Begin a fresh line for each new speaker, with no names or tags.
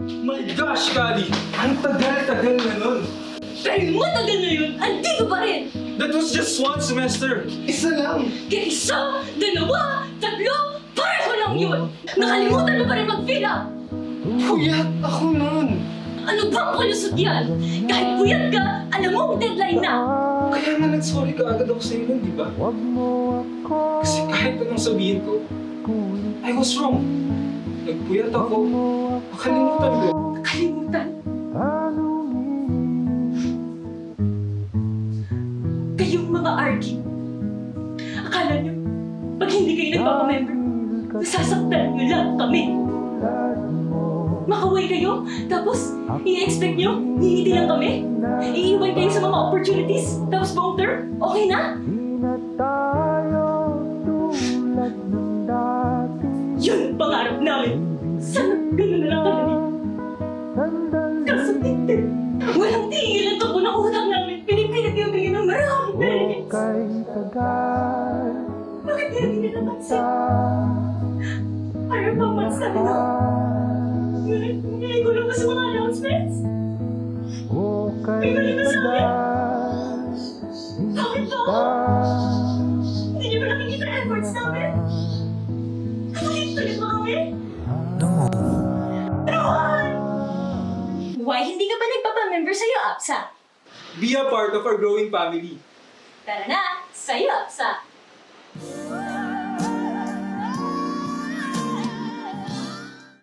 My gosh, Kali! Ang tagal-tagal na nun!
Pero matagal na yun, andito pa rin!
That was just one semester! Isa lang!
Kaya isa, dalawa, tatlo, pareho lang yun! Nakalimutan mo pa rin mag-fill up!
Puyat ako nun!
Ano bang kulusot yan? Kahit puyat ka, alam mo ang deadline na!
Kaya nga nag-sorry ka agad ako sa iyo, di ba? Kasi kahit anong sabihin ko, I was wrong. Nagpuyat ako. Nakalimutan ko.
Nakalimutan? Kayong mga RD, akala nyo, pag hindi kayo nagpapamember, nasasaktan nyo lang kami. Makaway kayo, tapos i-expect nyo, hihiti lang kami? Iiwan kayo sa mga opportunities, tapos buong term, okay na? Yun ang pangarap namin. Sana gano'n na lang kami. Kaso hindi. Walang tigil ang tubo ng utang namin. Pinipilit yung bigyan ng maraming benefits. Bakit hindi nila napansin? Para pa months na rin ako. Ngayon ko lang ba sa mga announcements? May mali ba sa akin? Bakit ba ako? Hindi niyo ba nakikita ang efforts namin? Tulit ba kami?
No.
Pero why? Why hindi ka pa nagpapamember sa'yo, Apsa?
Be a part of our growing family.
Tara na, sa'yo, Apsa.